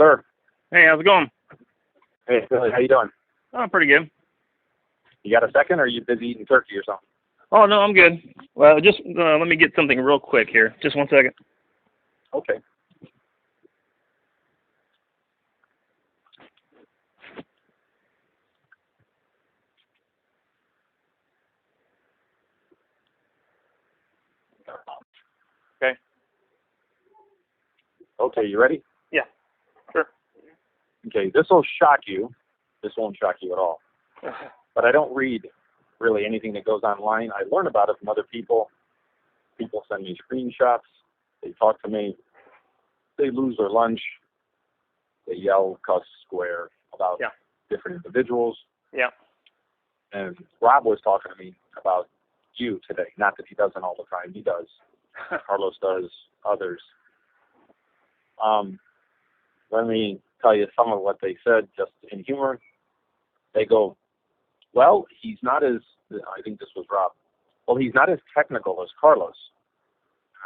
sir. Hey, how's it going? Hey, Billy, how you doing? Oh, pretty good. You got a second, or are you busy eating turkey or something? Oh, no, I'm good. Well, just let me get something real quick here. Just 1 second. Okay. Okay. Okay, you ready? Yeah, sure. Okay, this will shock you. This won't shock you at all. But I don't read really anything that goes online. I learn about it from other people. People send me screenshots. They talk to me. They lose their lunch. They yell, cuss, swear about different individuals. Yeah. And Rob was talking to me about you today. Not that he doesn't all the time. He does. Carlos does. Others. Let me tell you some of what they said just in humor. They go, well, he's not as, I think this was Rob, well, he's not as technical as Carlos.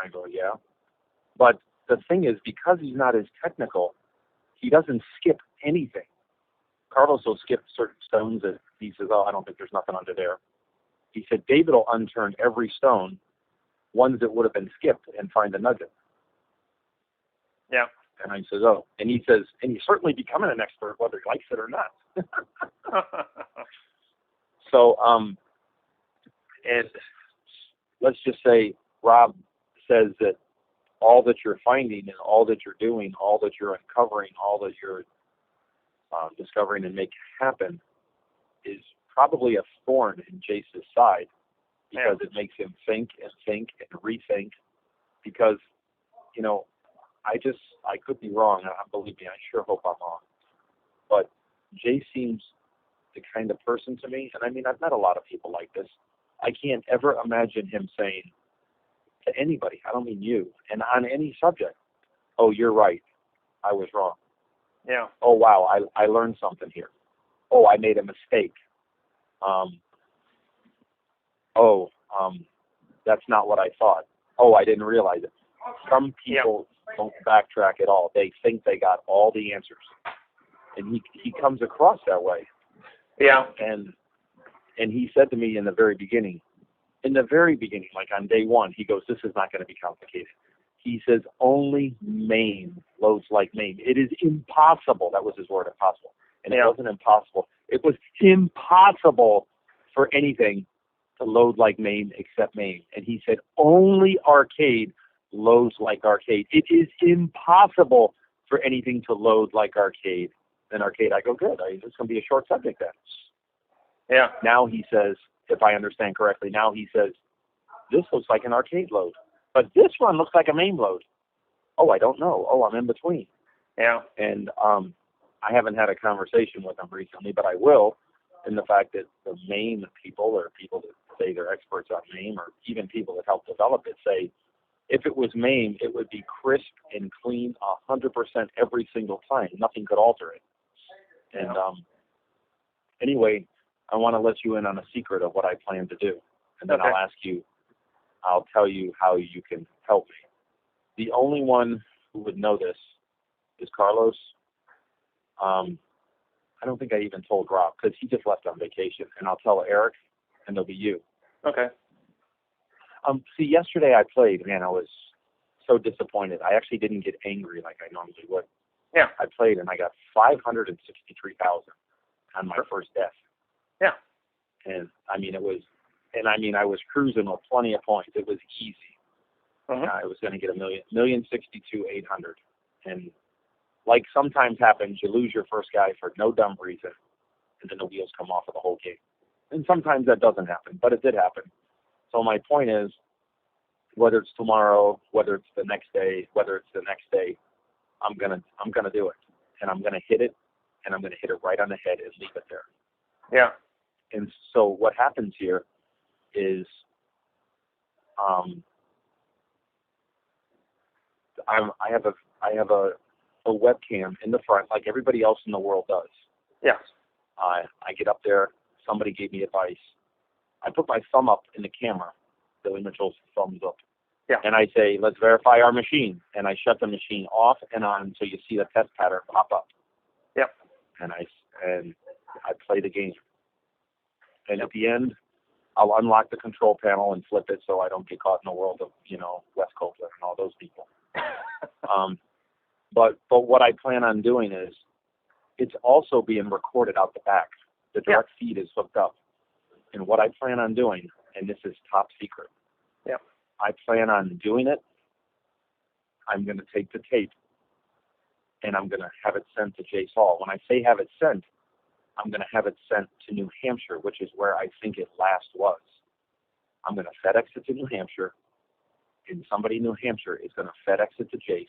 I go, yeah. But the thing is, because he's not as technical, he doesn't skip anything. Carlos will skip certain stones that he says, oh, I don't think there's nothing under there. He said David will unturn every stone, ones that would have been skipped, and find a nugget. Yeah. And I says, oh. And he says, and he's certainly becoming an expert whether he likes it or not. So, and let's just say Rob says that all that you're finding and all that you're doing, all that you're uncovering, all that you're discovering and make happen is probably a thorn in Jace's side, because it makes him think and rethink, because, you know, I could be wrong. Believe me, I sure hope I'm wrong. But Jace seems the kind of person to me, and I mean, I've met a lot of people like this. I can't ever imagine him saying to anybody, I don't mean you, and on any subject, oh, you're right, I was wrong. Yeah. Oh, wow, I learned something here. Oh, I made a mistake. That's not what I thought. Oh, I didn't realize it. Some people don't backtrack at all. They think they got all the answers. And he comes across that way. Yeah. And he said to me in the very beginning, like on day one, he goes, this is not going to be complicated. He says, only MAME loads like MAME. It is impossible. That was his word, impossible. And it wasn't impossible. It was impossible for anything to load like MAME except MAME. And he said, only arcade loads like arcade. It is impossible for anything to load like arcade. Then arcade, I go, good. It's going to be a short subject then. Yeah. Now he says, if I understand correctly, now he says, this looks like an arcade load. But this one looks like a MAME load. Oh, I don't know. Oh, I'm in between. Yeah. And I haven't had a conversation with him recently, but I will, in the fact that the MAME people, or people that say they're experts on MAME, or even people that help develop it, say, if it was MAME, it would be crisp and clean 100% every single time. Nothing could alter it. And anyway, I want to let you in on a secret of what I plan to do. And then I'll tell you how you can help me. The only one who would know this is Carlos. I don't think I even told Rob, because he just left on vacation. And I'll tell Eric, and there'll be you. Okay. See, yesterday I played, man, I was so disappointed. I actually didn't get angry like I normally would. Yeah. I played, and I got 563,000 on my first death. Yeah. And I mean, I was cruising with plenty of points. It was easy. I was going to get $1,062,800. And like sometimes happens, you lose your first guy for no dumb reason, and then the wheels come off of the whole game. And sometimes that doesn't happen, but it did happen. So my point is, whether it's tomorrow, whether it's the next day, I'm gonna do it, and I'm gonna hit it, and I'm gonna hit it right on the head and leave it there. Yeah. And so what happens here is, I have a webcam in the front, like everybody else in the world does. Yes. I get up there. Somebody gave me advice. I put my thumb up in the camera. Billy Mitchell's thumbs up. Yeah. And I say, let's verify our machine. And I shut the machine off and on so you see the test pattern pop up. Yep. And I play the game. And at the end, I'll unlock the control panel and flip it so I don't get caught in the world of, Wes Copeland and all those people. But what I plan on doing is it's also being recorded out the back. The direct feed is hooked up. And what I plan on doing, and this is top secret, I plan on doing it. I'm going to take the tape and I'm going to have it sent to Jace Hall. When I say have it sent, I'm going to have it sent to New Hampshire, which is where I think it last was. I'm going to FedEx it to New Hampshire, and somebody in New Hampshire is going to FedEx it to Jace,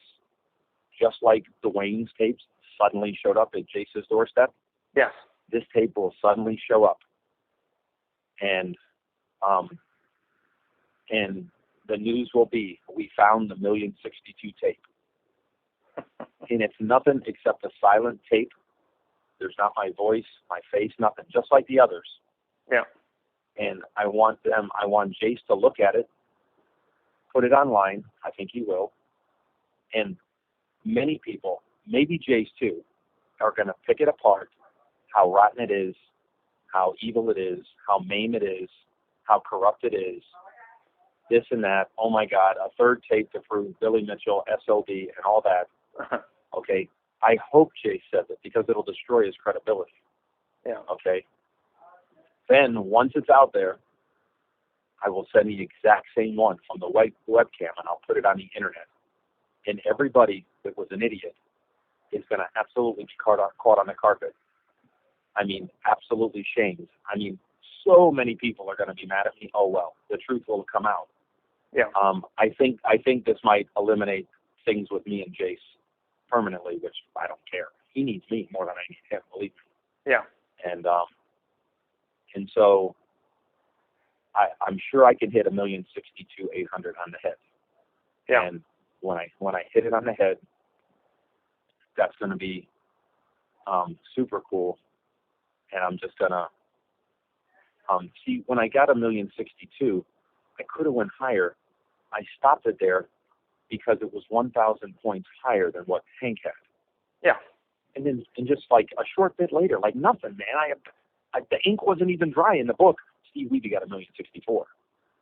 just like Dwayne's tapes suddenly showed up at Jace's doorstep. Yes. This tape will suddenly show up, and the news will be, we found the 1,062 tape. And it's nothing except a silent tape. There's not my voice, my face, nothing, just like the others. Yeah. And I want Jace to look at it, put it online. I think he will. And many people, maybe Jace too, are going to pick it apart, how rotten it is, how evil it is, how maim it is, how corrupt it is, this and that. Oh my God, a third tape to prove Billy Mitchell, SOB, and all that. Okay. I hope Jace says it because it'll destroy his credibility. Yeah. Okay. Then once it's out there, I will send the exact same one from the webcam and I'll put it on the internet. And everybody that was an idiot is going to absolutely be caught on the carpet. I mean, absolutely shamed. I mean, so many people are going to be mad at me. Oh well, the truth will come out. Yeah. I think this might eliminate things with me and Jace permanently, which I don't care. He needs me more than I need him, believe me. Yeah. And so I'm sure I can hit 1,062,800 on the head. Yeah. And when I hit it on the head, that's going to be super cool. And I'm just gonna see, when I got 1,062,000, I could have went higher. I stopped it there because it was 1,000 points higher than what Hank had. Yeah. And then, just like a short bit later, like nothing, man. The ink wasn't even dry in the book. Steve Weeby got 1,064,000.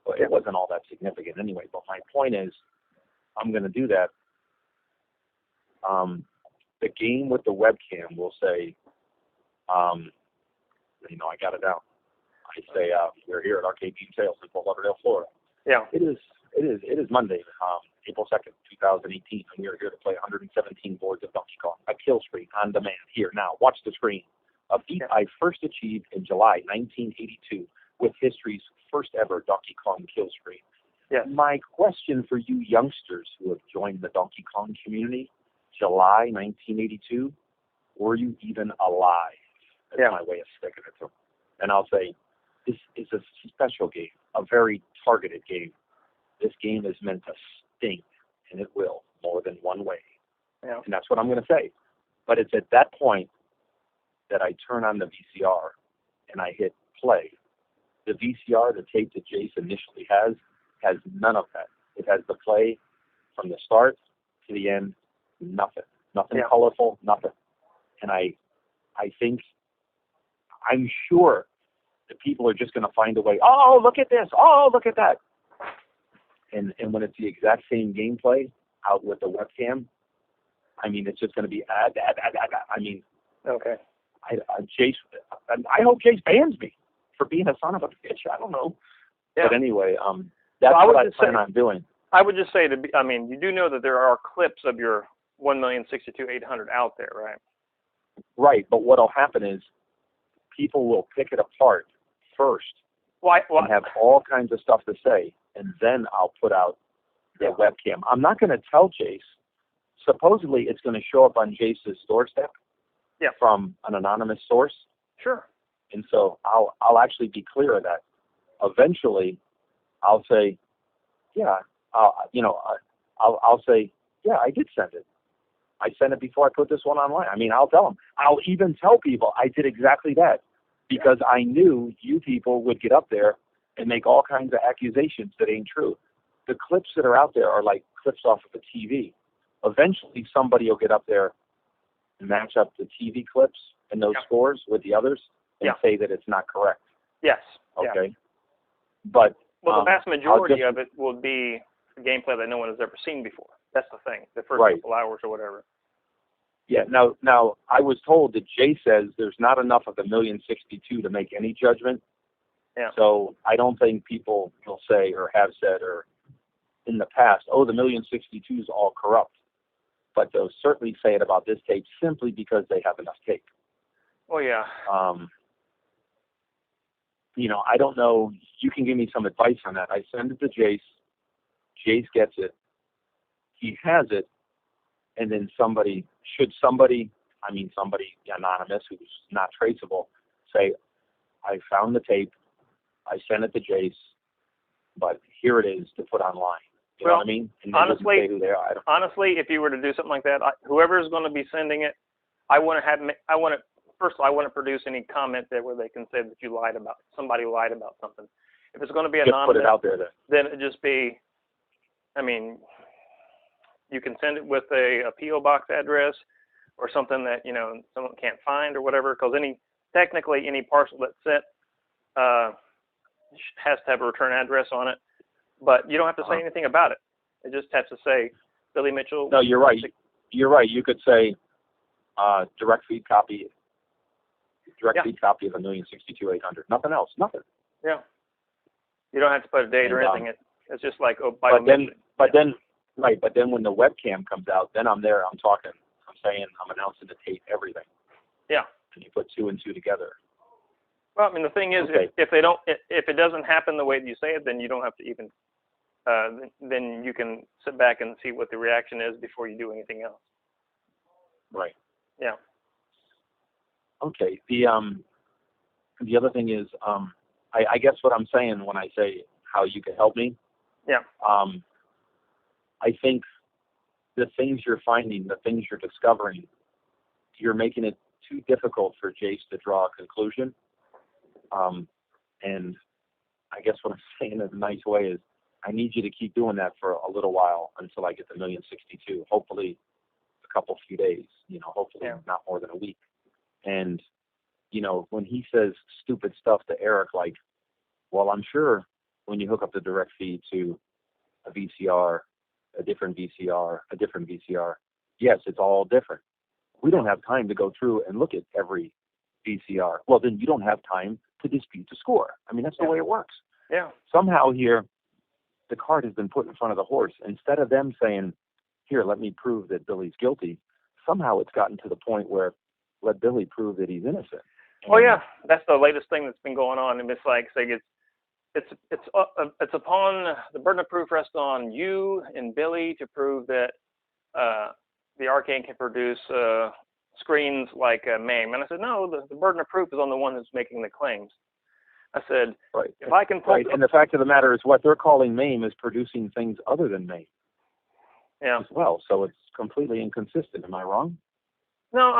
Well, it wasn't all that significant anyway. But my point is, I'm going to do that. The game with the webcam will say, I got it down. I say, we're here at Arcade Game Sales in Fort Lauderdale, Florida. Yeah. It is Monday, April 2nd, 2018, and we are here to play 117 boards of Donkey Kong, a kill screen on demand. Here, now, watch the screen. A feat I first achieved in July 1982 with history's first ever Donkey Kong kill screen. Yes. My question for you youngsters who have joined the Donkey Kong community, July 1982, were you even alive? That's my way of sticking it to them. And I'll say, this is a special game, a very targeted game. This game is meant to sting, and it will, more than one way. Yeah. And that's what I'm going to say. But it's at that point that I turn on the VCR and I hit play. The VCR, the tape that Jace initially has none of that. It has the play from the start to the end, nothing. Nothing colorful, nothing. And I'm sure that people are just going to find a way, oh, look at this, oh, look at that. And when it's the exact same gameplay out with the webcam, I mean, it's just going to be, I mean, okay. I hope Jace bans me for being a son of a bitch. I don't know. Yeah. But anyway, that's what I plan on doing. I would just say, you do know that there are clips of your 1,062,800 out there, right? Right, but what'll happen is people will pick it apart first and have all kinds of stuff to say, and then I'll put out the webcam. I'm not going to tell Jace. Supposedly, it's going to show up on Jace's doorstep from an anonymous source. Sure. And so I'll actually be clear of that. Eventually, I'll say, I'll say, I did send it. I sent it before I put this one online. I mean, I'll tell them. I'll even tell people I did exactly that because I knew you people would get up there and make all kinds of accusations that ain't true. the clips that are out there are like clips off of a TV. Eventually, somebody will get up there and match up the TV clips and those scores with the others and say that it's not correct. Yes. Okay. Yeah. But well, the vast majority of it will be gameplay that no one has ever seen before. That's the thing. The first couple hours or whatever. Yeah. Now I was told that Jay says there's not enough of the 1,062,000 to make any judgment. Yeah. So I don't think people will say or have said or in the past, oh, the 1,062,000 is all corrupt. But they'll certainly say it about this tape simply because they have enough tape. Oh yeah. I don't know. You can give me some advice on that. I send it to Jace. Jace gets it. He has it. And then somebody anonymous who's not traceable, say, I found the tape. I sent it to Jace, but here it is to put online. You know what I mean? And honestly, say who they are. Honestly, if you were to do something like that, whoever is going to be sending it, I want to produce any comment there where they can say that somebody lied about something. If it's going to be anonymous, just put it out there then it just be, you can send it with a P.O. box address or something that, someone can't find or whatever, because technically any parcel that's sent has to have a return address on it, but you don't have to say anything about it. It just has to say Billy Mitchell. No, you're right. You're right. You could say direct feed copy of 1,062,800. Nothing else. Nothing. Yeah. You don't have to put a date or anything. It's just like But then when the webcam comes out, then I'm there. I'm talking. I'm saying. I'm announcing the tape. Everything. Yeah. And you put 2 and 2 together. Well, the thing is, if it doesn't happen the way that you say it, then you don't have to even. Then you can sit back and see what the reaction is before you do anything else. Right. Yeah. Okay. The other thing is, I guess what I'm saying when I say how you can help me. Yeah. I think the things you're finding, the things you're discovering, you're making it too difficult for Jace to draw a conclusion. And I guess what I'm saying in a nice way is, I need you to keep doing that for a little while until I get the 1,062,000. Hopefully, a few days. Hopefully not more than a week. And when he says stupid stuff to Eric, like, well, I'm sure when you hook up the direct feed to a VCR, a different VCR, yes, it's all different. We don't have time to go through and look at every VCR. Well, then you don't have time to dispute the score. That's the way it works. Yeah. Somehow here, the cart has been put in front of the horse. Instead of them saying, here, let me prove that Billy's guilty, somehow it's gotten to the point where let Billy prove that he's innocent. Oh yeah, that's the latest thing that's been going on, and it's like saying it's upon the burden of proof rests on you and Billy to prove that the Arcane can produce screens like MAME. And I said, no, the burden of proof is on the one who's making the claims. I said, if I can pull and the fact of the matter is what they're calling MAME is producing things other than MAME as well. So it's completely inconsistent. Am I wrong? No,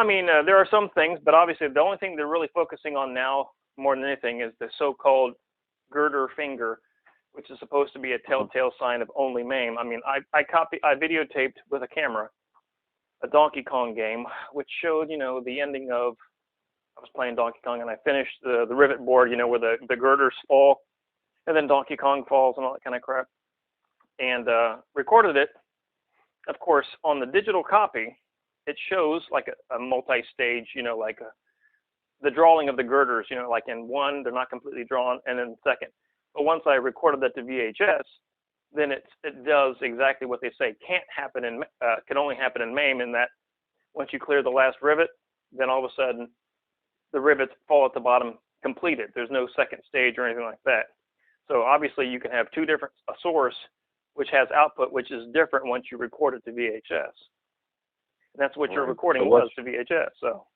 there are some things, but obviously the only thing they're really focusing on now more than anything is the so-called girder finger, which is supposed to be a telltale sign of only MAME. I videotaped with a camera a Donkey Kong game, which showed, the ending of, I was playing Donkey Kong and I finished the rivet board, where the girders fall and then Donkey Kong falls and all that kind of crap, and recorded it. Of course, on the digital copy, it shows like a multi-stage, the drawing of the girders, like in one, they're not completely drawn, and then second. But once I recorded that to VHS, then it does exactly what they say can only happen in MAME, in that once you clear the last rivet, then all of a sudden the rivets fall at the bottom completed. There's no second stage or anything like that. So obviously you can have a source which has output which is different once you record it to VHS. And that's what your recording was to VHS. So.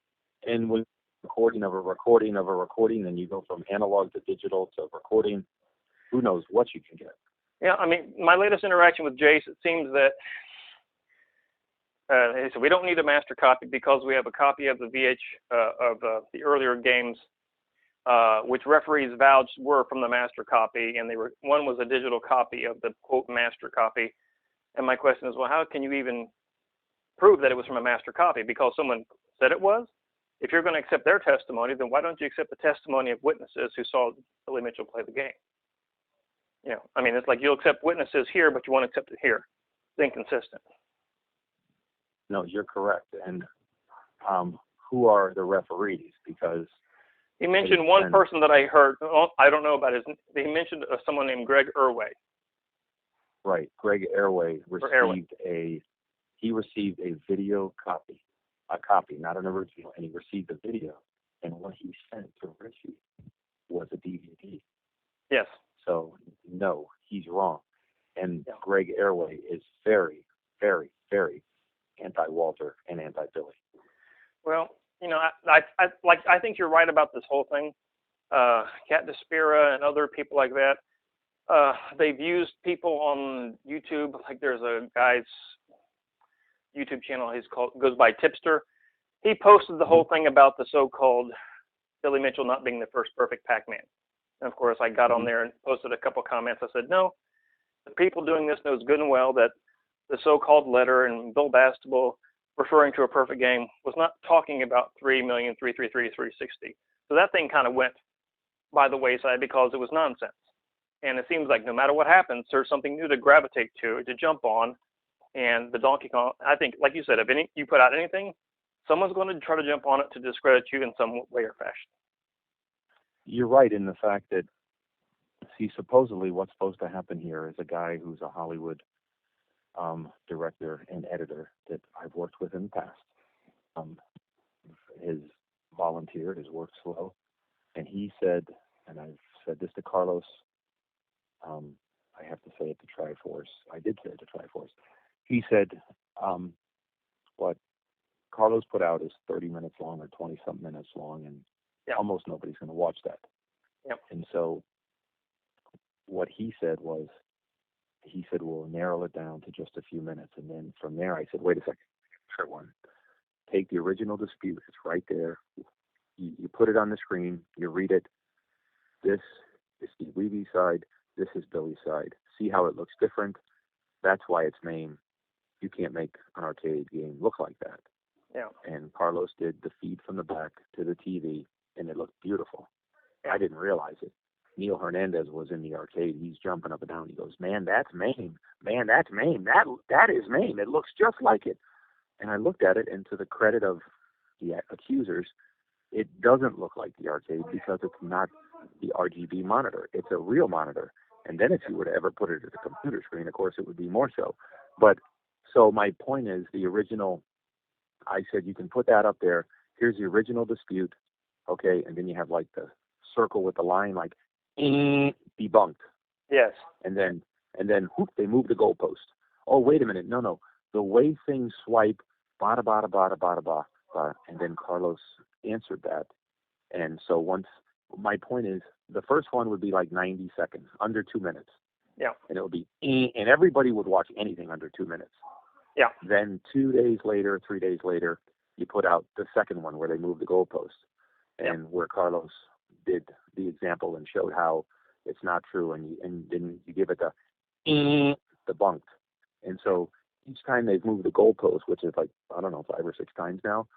And with recording of a recording, then you go from analog to digital to recording. Who knows what you can get? Yeah, my latest interaction with Jace, it seems that he said we don't need a master copy because we have a copy of the the earlier games which referees vouched were from the master copy, and one was a digital copy of the quote master copy. And my question is, well, how can you even prove that it was from a master copy? Because someone said it was. If you're going to accept their testimony, then why don't you accept the testimony of witnesses who saw Billy Mitchell play the game? You know, I mean, it's like you'll accept witnesses here, but you won't accept it here. It's inconsistent. No, you're correct. And who are the referees? Because he mentioned one person that I heard. Well, I don't know about his. He mentioned someone named Greg Irway. Right, Greg Irway received a video copy, not an original, and he received a video, and what he sent to Richie was a DVD. Yes. So no, he's wrong, and Greg Irway is very, very, very anti-Walter and anti-Billy. Well, you know, I think you're right about this whole thing. Cat Despera and other people like that. They've used people on YouTube. Like there's a guy's YouTube channel. Goes by Tipster. He posted the whole thing about the so-called Billy Mitchell not being the first perfect Pac-Man. And of course, I got on there and posted a couple comments. I said, no, the people doing this knows good and well that the so-called letter and Bill Bastable referring to a perfect game was not talking about 3,333,360. So that thing kind of went by the wayside because it was nonsense. And it seems like no matter what happens, there's something new to gravitate to jump on. And the Donkey Kong, I think, like you said, if you put out anything, someone's going to try to jump on it to discredit you in some way or fashion. You're right in the fact that, see, supposedly what's supposed to happen here is a guy who's a Hollywood director and editor that I've worked with in the past. Has volunteered, has worked slow, and he said, and I've said this to Carlos, I have to say it to Triforce. I did say it to Triforce. He said, what Carlos put out is 30 minutes long or 20-something minutes long, and almost nobody's going to watch that. Yep. And so what he said was, we'll narrow it down to just a few minutes. And then from there, I said, wait a second, short one. Take the original dispute. It's right there. You put it on the screen. You read it. This is Steve Levy's side. This is Billy's side. See how it looks different? That's why it's named. You can't make an arcade game look like that. Yeah. And Carlos did the feed from the back to the TV, and it looked beautiful. Yeah. I didn't realize it. Neil Hernandez was in the arcade. He's jumping up and down. He goes, man, that's Maine. Man, that's Maine. That is Maine. It looks just like it. And I looked at it, and to the credit of the accusers, it doesn't look like the arcade because it's not the RGB monitor. It's a real monitor. And then if you were to ever put it at a computer screen, of course, it would be more so. But so my point is the original, I said, you can put that up there. Here's the original dispute. Okay. And then you have like the circle with the line, like debunked. Yes. And then whoop, they move the goalpost. Oh, wait a minute. No. The way things swipe, bada, bada, bada, bada, bada. And then Carlos answered that. And so my point is, the first one would be like 90 seconds, under 2 minutes. Yeah. And it would be, and everybody would watch anything under 2 minutes. Yeah. Then 3 days later, you put out the second one where they moved the goalpost, and where Carlos did the example and showed how it's not true, and then you give it the debunked. And so each time they've moved the goalpost, which is like, I don't know, 5 or 6 times now,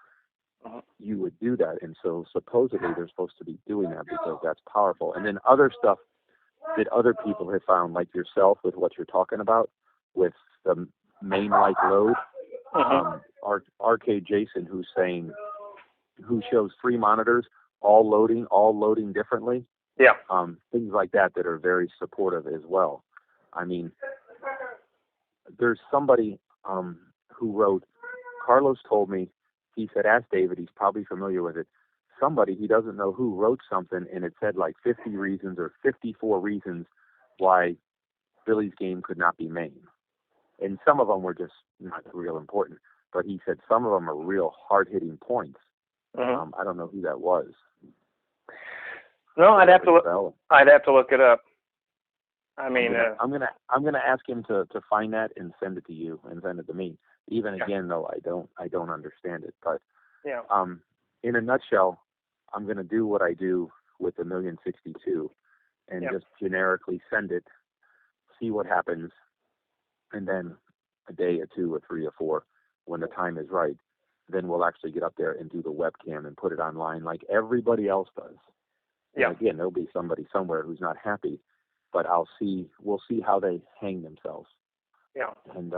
you would do that. And so supposedly they're supposed to be doing that because that's powerful. And then other stuff that other people have found, like yourself with what you're talking about with the main-like load. Arcade Jason, who shows 3 monitors, all loading differently. Yeah. Things like that are very supportive as well. I mean, there's somebody who wrote, Carlos told me, he said, ask David, he's probably familiar with it. Somebody, he doesn't know who, wrote something, and it said like 50 reasons or 54 reasons why Billy's game could not be Maine. And some of them were just not real important. But he said some of them are real hard-hitting points. I don't know who that was. No, I'd have to look it up. I mean, I'm gonna ask him to find that and send it to you and send it to me. Even again, though, I don't understand it. But in a nutshell, I'm gonna do what I do with the 1,062,000 and Yep. just generically send it, see what happens, and then a day or 2 or 3 or 4, when the time is right, then we'll actually get up there and do the webcam and put it online like everybody else does. Yeah. And again, there'll be somebody somewhere who's not happy, but we'll see how they hang themselves. Yeah. And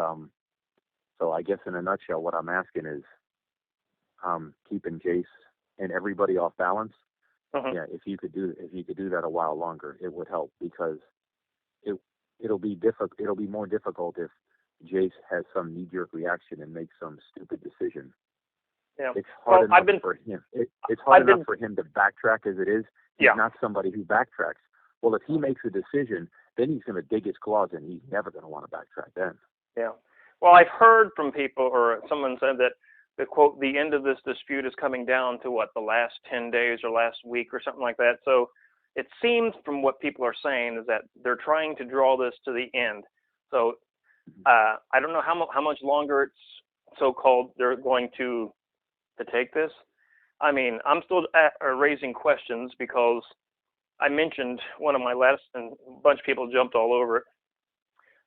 so I guess in a nutshell, what I'm asking is keeping Jace and everybody off balance. Mm-hmm. Yeah, if you could do that a while longer, it would help, because it'll be more difficult if Jace has some knee-jerk reaction and makes some stupid decision. Yeah. It's hard Well, enough for him. It's hard enough for him to backtrack as it is. He's Yeah. not somebody who backtracks. Well, if he makes a decision, then he's going to dig his claws in. He's never going to want to backtrack then. Yeah. Well, I've heard from people, or someone said that the quote, the end of this dispute is coming down to what, the last 10 days or last week or something like that. So it seems from what people are saying is that they're trying to draw this to the end. So I don't know how much longer it's so-called they're going to take this. I mean, I'm still raising questions, because I mentioned one of my last, and a bunch of people jumped all over it,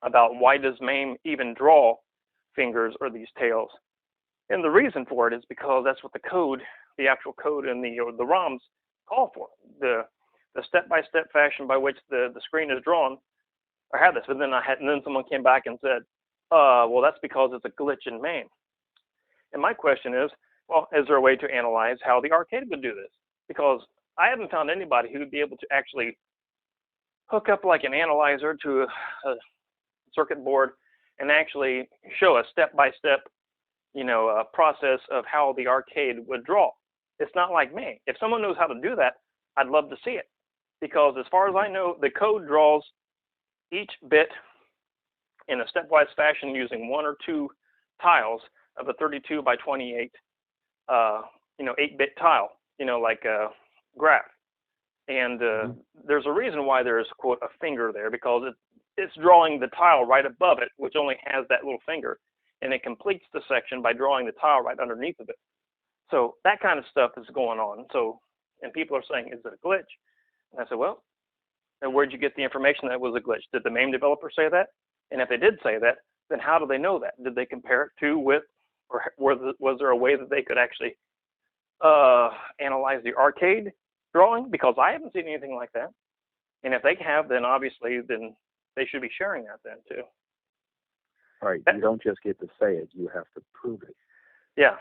about why does MAME even draw fingers or these tails? And the reason for it is because that's what the actual code in the ROMs call for. The step-by-step fashion by which the screen is drawn, I had this, but then then someone came back and said, well, that's because it's a glitch in MAME. And my question is, well, is there a way to analyze how the arcade would do this? Because I haven't found anybody who would be able to actually hook up like an analyzer to a circuit board and actually show a step-by-step, process of how the arcade would draw. It's not like MAME. If someone knows how to do that, I'd love to see it. Because as far as I know, the code draws each bit in a stepwise fashion using 1 or 2 tiles of a 32 by 28, 8-bit tile, like a graph. And there's a reason why there's, quote, a finger there, because it's drawing the tile right above it, which only has that little finger, and it completes the section by drawing the tile right underneath of it. So that kind of stuff is going on. So, and people are saying, is it a glitch? And I said, well, and where'd you get the information that it was a glitch? Did the MAME developer say that? And if they did say that, then how do they know that? Did they compare it to with, or was there a way that they could actually analyze the arcade drawing? Because I haven't seen anything like that. And if they have, then obviously, then they should be sharing that then too. Right. You don't just get to say it; you have to prove it. Yeah.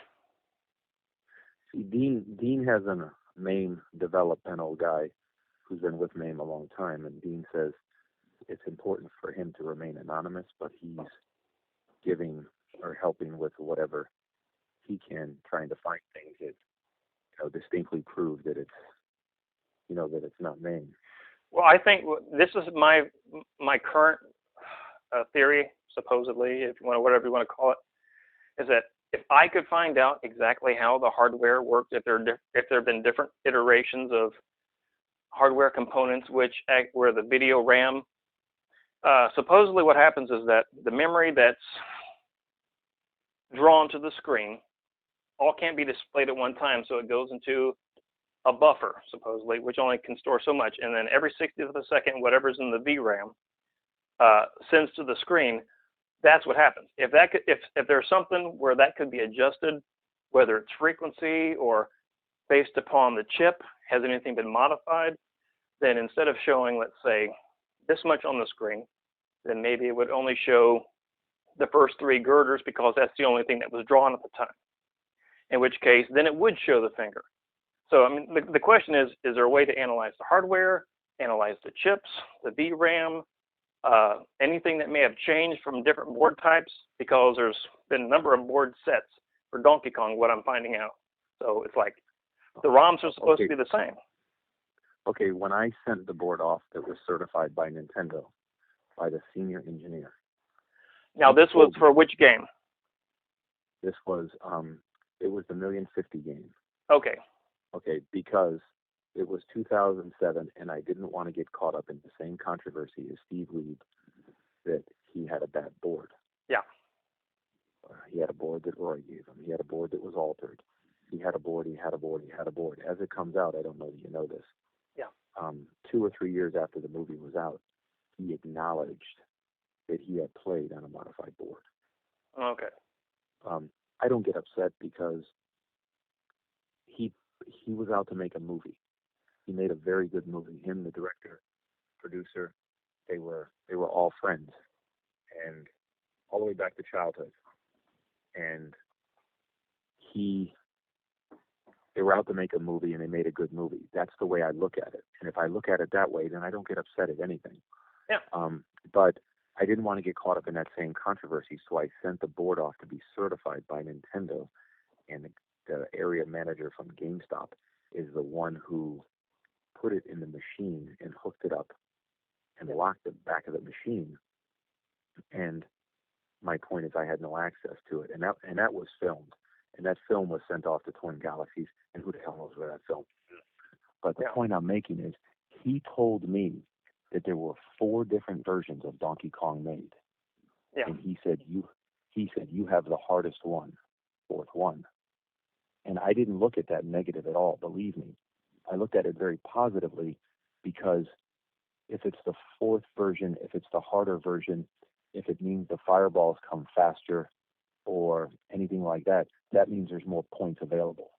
See, Dean has a MAME developmental guy who's been with MAME a long time, and Dean says it's important for him to remain anonymous, but he's giving or helping with whatever he can, trying to find things that distinctly prove that it's that it's not MAME. Well, I think this is my current theory, supposedly, if you want, whatever you want to call it, is that if I could find out exactly how the hardware worked, if there have been different iterations of hardware components where the video RAM, supposedly what happens is that the memory that's drawn to the screen all can't be displayed at one time, so it goes into a buffer, supposedly, which only can store so much, and then every 60th of a second, whatever's in the VRAM sends to the screen. That's what happens. If there's something where that could be adjusted, whether it's frequency or based upon the chip, has anything been modified, then instead of showing, let's say, this much on the screen, then maybe it would only show the first 3 girders, because that's the only thing that was drawn at the time. In which case, then it would show the finger. So, I mean, the question is there a way to analyze the hardware, analyze the chips, the VRAM, anything that may have changed from different board types? Because there's been a number of board sets for Donkey Kong, what I'm finding out. So it's like the ROMs are supposed to be the same. Okay, when I sent the board off that was certified by Nintendo, by the senior engineer. Now, this was for which game? This was, it was the 1,050,000 game. Okay. Okay, because it was 2007, and I didn't want to get caught up in the same controversy as Steve Lieb that he had a bad board. Yeah. He had a board that Roy gave him. He had a board that was altered. He had a board, he had a board, he had a board. As it comes out, I don't know that you know this. Yeah. 2 or 3 years after the movie was out, he acknowledged that he had played on a modified board. Okay. I don't get upset because he was out to make a movie. He made a very good movie. Him, the director, producer, they were all friends, and all the way back to childhood. And they were out to make a movie, and they made a good movie. That's the way I look at it. And if I look at it that way, then I don't get upset at anything. Yeah. But I didn't want to get caught up in that same controversy, so I sent the board off to be certified by Nintendo, and the area manager from GameStop is the one who put it in the machine and hooked it up and locked the back of the machine. And my point is I had no access to it. And that was filmed. And that film was sent off to Twin Galaxies, and who the hell knows where that film is. But the point I'm making is he told me that there were 4 different versions of Donkey Kong made. Yeah. And he said you have the hardest one, 4th one. And I didn't look at that negative at all, believe me. I looked at it very positively, because if it's the 4th version, if it's the harder version, if it means the fireballs come faster or anything like that, that means there's more points available.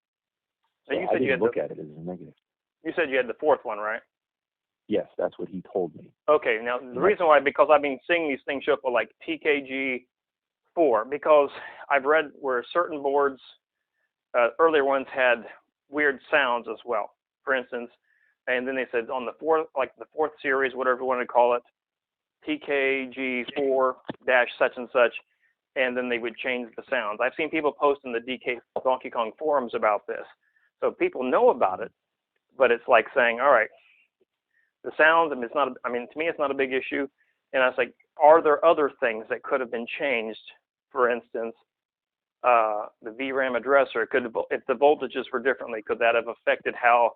So you I said didn't look at it as a negative. You said you had the 4th one, right? Yes, that's what he told me. Okay, now the reason why, because I've been seeing these things show up with like TKG4, because I've read where certain boards, earlier ones had weird sounds as well. For instance, and then they said on the 4th, like the 4th series, whatever you want to call it, TKG4 dash such and such, and then they would change the sounds. I've seen people post in the Donkey Kong forums about this. So people know about it, but it's like saying, all right, the sounds, to me, it's not a big issue. And I was like, are there other things that could have been changed? For instance, the VRAM addressor, if the voltages were differently, could that have affected how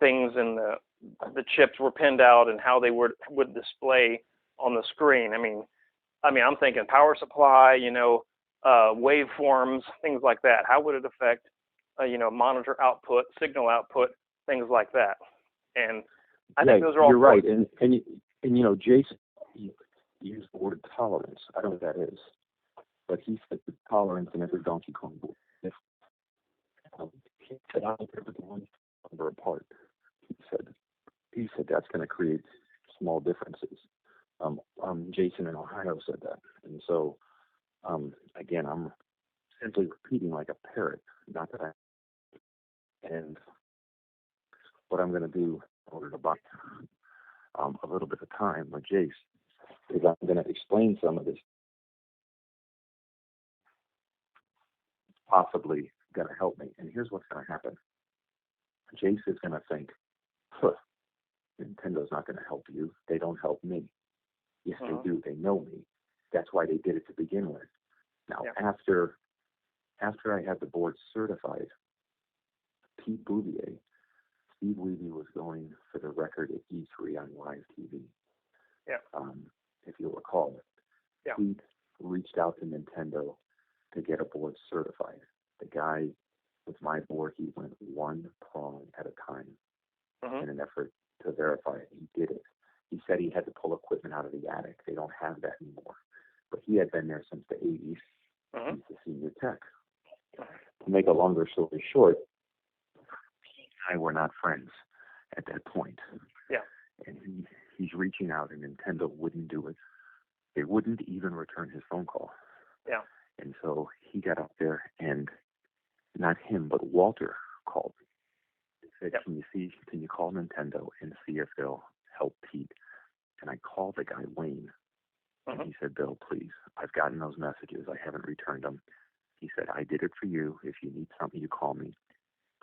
things in the chips were pinned out and how they would display on the screen? I'm thinking power supply, waveforms, things like that. How would it affect, monitor output, signal output, things like that? And I think those are all. You're right, and Jason he used the word tolerance. I don't know what that is, but he said the tolerance in every Donkey Kong board. If he said I don't care if it's 1 number apart, he said that's going to create small differences. Jason in Ohio said that, and so again, I'm simply repeating like a parrot. Not that and what I'm going to do in order to buy a little bit of time with Jace is I'm going to explain some of this. Possibly going to help me, and here's what's going to happen. Jace is going to think, Nintendo's not going to help you. They don't help me. Yes, they do. They know me. That's why they did it to begin with. Now, after I had the board certified, Pete Bouvier, Steve Levy was going for the record at E3 on live TV. Yeah. If you'll recall. Yeah. Pete reached out to Nintendo to get a board certified. The guy with my board, he went 1 prong at a time in an effort to verify it. He did it. He said he had to pull equipment out of the attic. They don't have that anymore. But he had been there since the 80s. He's the senior tech. To make a longer story short, he and I were not friends at that point. Yeah. And he's reaching out, and Nintendo wouldn't do it. They wouldn't even return his phone call. Yeah. And so he got up there, and not him, but Walter called me. He said, can you call Nintendo and see if they'll help Pete? And I called the guy, Wayne, and he said, Bill, please, I've gotten those messages. I haven't returned them. He said, I did it for you. If you need something, you call me.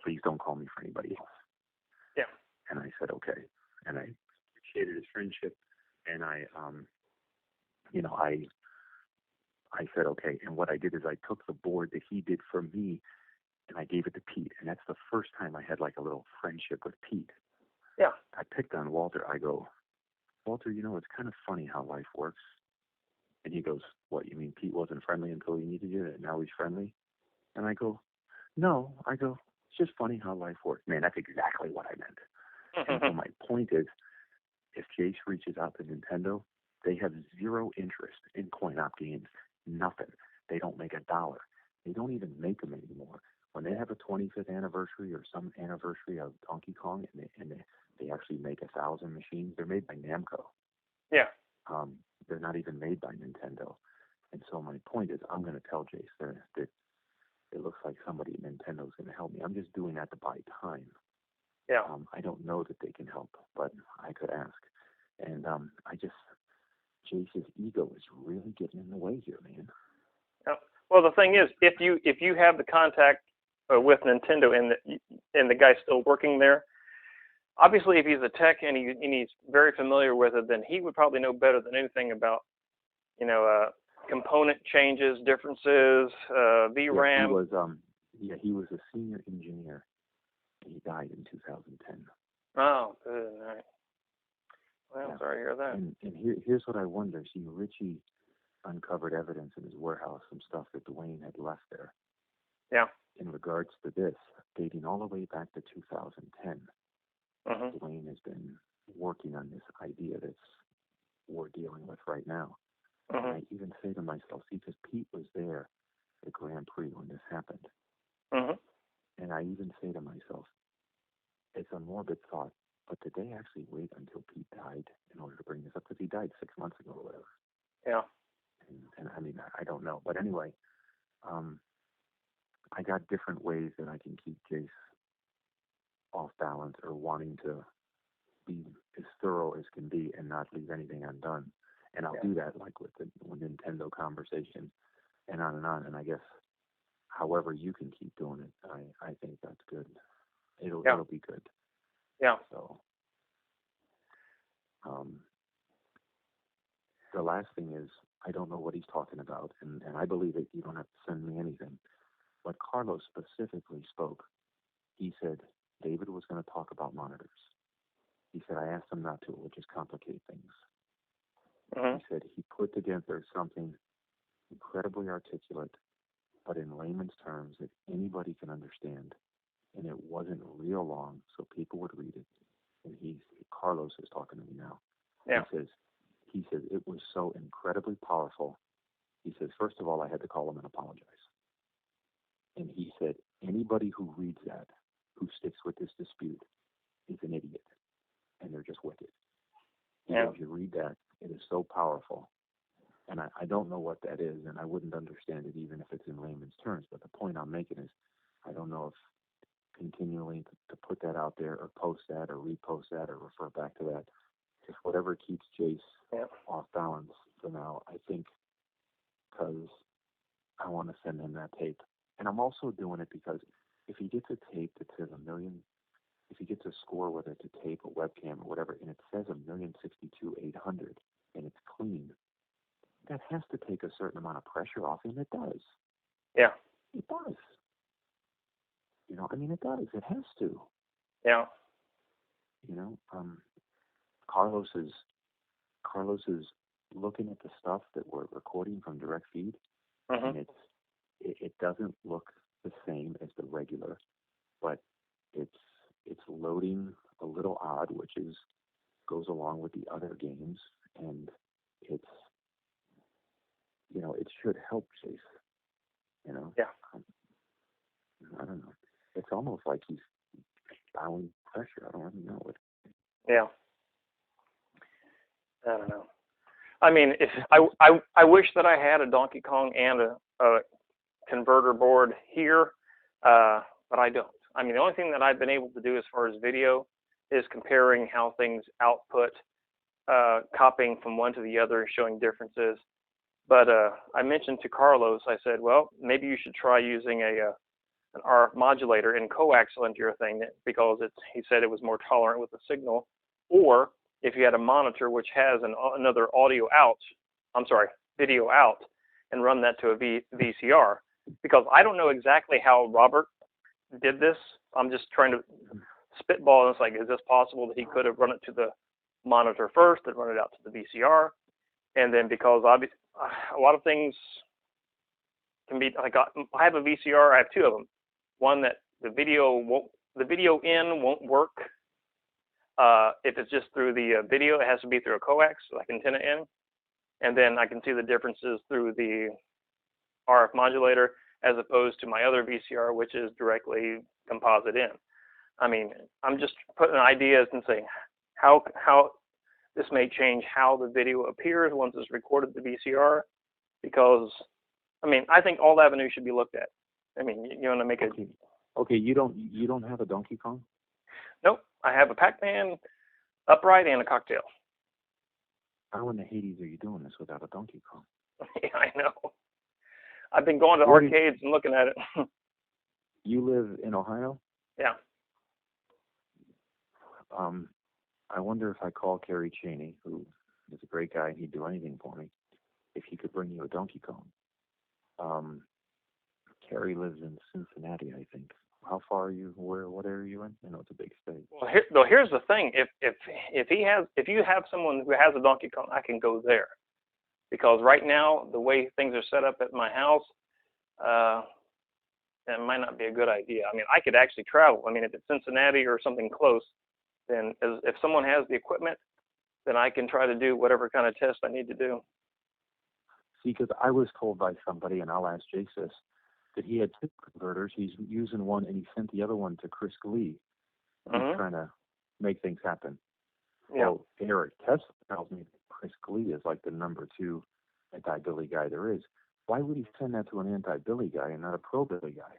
Please don't call me for anybody else. Yeah. And I said, okay. And I appreciated his friendship, and I said, okay. And what I did is I took the board that he did for me, and I gave it to Pete. And that's the first time I had like a little friendship with Pete. Yeah. I picked on Walter. I go, Walter, it's kind of funny how life works. And he goes, what, you mean Pete wasn't friendly until he needed you, and now he's friendly? And I go, no. It's just funny how life works. Man, that's exactly what I meant. And so my point is, if Jace reaches out to Nintendo, they have zero interest in coin-op games. Nothing. They don't make $1. They don't even make them anymore. When they have a 25th anniversary or some anniversary of Donkey Kong, and they actually make 1,000 machines, they're made by Namco. Yeah. They're not even made by Nintendo. And so my point is, I'm going to tell Jace that it looks like somebody at Nintendo's going to help me. I'm just doing that to buy time. Yeah. I don't know that they can help, but I could ask. And Jace's ego is really getting in the way here, man. Yeah. Well, the thing is, if you have the contact with Nintendo and the guy's still working there, obviously if he's a tech and he's very familiar with it, then he would probably know better than anything about, component changes, differences, VRAM. He was a senior engineer. He died in 2010. Oh, good. All right. Well, yeah. Sorry to hear that. And here's what I wonder. See, Richie uncovered evidence in his warehouse, some stuff that Dwayne had left there. Yeah. In regards to this, dating all the way back to 2010, Dwayne has been working on this idea that we're dealing with right now. And I even say to myself, see, because Pete was there at Grand Prix when this happened. And I even say to myself, it's a morbid thought, but did they actually wait until Pete died in order to bring this up? Because he died 6 months ago or whatever. Yeah. And I mean, I don't know. But anyway, I got different ways that I can keep Jace off balance or wanting to be as thorough as can be and not leave anything undone. And I'll do that like with the Nintendo conversation and on and on. And I guess however you can keep doing it, I think that's good. It'll be good. Yeah. So the last thing is, I don't know what he's talking about, and I believe it. You don't have to send me anything. But Carlos specifically spoke. He said David was going to talk about monitors. He said, I asked him not to, it would just complicate things. He said he put together something incredibly articulate, but in layman's terms that anybody can understand, and it wasn't real long, so people would read it. And Carlos is talking to me now. Yeah. He says it was so incredibly powerful. He says, first of all, I had to call him and apologize. And he said, anybody who reads that, who sticks with this dispute, is an idiot, and they're just wicked. Yeah. If you read that, it is so powerful. And I don't know what that is, and I wouldn't understand it even if it's in layman's terms. But the point I'm making is, I don't know if continually to put that out there or post that or repost that or refer back to that, just whatever keeps Jace off balance for now, I think, because I want to send him that tape. And I'm also doing it because if he gets a tape that says if he gets a score, whether it's a tape, a webcam, or whatever, and it says 1,062,800 and it's clean, that has to take a certain amount of pressure off him. It does. Yeah. It does. It does. It has to. Yeah. Carlos is looking at the stuff that we're recording from direct feed, and it doesn't look the same as the regular, but it's loading a little odd, which goes along with the other games, and it should help Chase. Yeah. I don't know. It's almost like he's bowing pressure. I don't really know it. Yeah. I don't know. I mean, I wish that I had a Donkey Kong and a converter board here, but I don't. I mean, the only thing that I've been able to do as far as video is comparing how things output, copying from one to the other, showing differences. But I mentioned to Carlos, I said, well, maybe you should try using an RF modulator and coaxial into your thing, because he said it was more tolerant with the signal. Or if you had a monitor which has another video out, and run that to a VCR. Because I don't know exactly how Robert did this. I'm just trying to spitball, and it's like, is this possible that he could have run it to the monitor first, then run it out to the VCR? And then, because obviously a lot of things can be, like, I have a VCR, I have two of them. One that the video in won't work If it's just through the video, it has to be through a coax, like antenna in. And then I can see the differences through the RF modulator as opposed to my other VCR, which is directly composite in. I mean, I'm just putting ideas and saying how this may change how the video appears once it's recorded to VCR, because, I mean, I think all avenues should be looked at. I mean, you want to make it. Okay, you don't have a Donkey Kong? Nope, I have a Pac-Man upright and a cocktail. How in the Hades are you doing this without a Donkey Kong? Yeah, I know. I've been going to arcades and looking at it. You live in Ohio? Yeah. I wonder if I call Kerry Cheney, who is a great guy and he'd do anything for me, if he could bring you a Donkey Kong. Kerry lives in Cincinnati, I think. How far are you? What area are you in? I know it's a big state. Well, here's the thing. If you have someone who has a Donkey Kong, I can go there, because right now the way things are set up at my house, it might not be a good idea. I mean, I could actually travel. I mean, if it's Cincinnati or something close, then if someone has the equipment, then I can try to do whatever kind of test I need to do. See, because I was told by somebody, and I'll ask Jace this, that he had two converters. He's using one, and he sent the other one to Chris Glee. He's trying to make things happen. Yeah. Well, Eric Tesla tells me that Chris Glee is like the number 2 anti-Billy guy there is. Why would he send that to an anti-Billy guy and not a pro-Billy guy?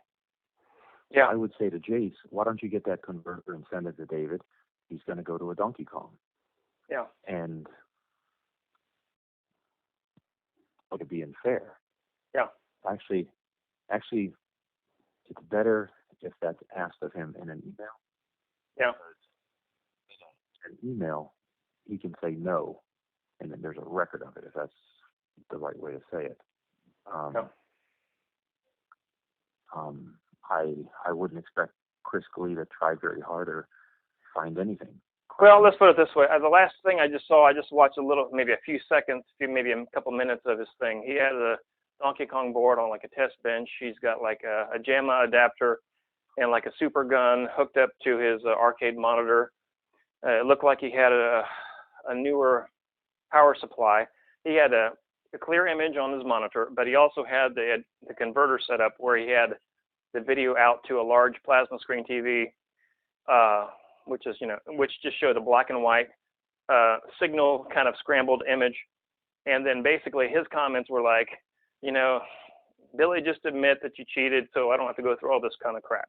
Yeah. I would say to Jace, why don't you get that converter and send it to David? He's going to go to a Donkey Kong. Yeah. And to be unfair. Yeah. Actually, it's better if that's asked of him in an email. Yeah. Because in an email, he can say no, and then there's a record of it, if that's the right way to say it. I wouldn't expect Chris Glee to try very hard or find anything. Well, let's put it this way. The last thing I just watched a little, maybe a few seconds, maybe a couple minutes of his thing. He had a Donkey Kong board on like a test bench. He's got like a JAMA adapter and like a super gun hooked up to his arcade monitor. It looked like he had a newer power supply. He had a clear image on his monitor, but he also had the converter set up where he had the video out to a large plasma screen TV, which just showed a black and white signal kind of scrambled image. And then basically his comments were like, Billy, just admit that you cheated so I don't have to go through all this kind of crap.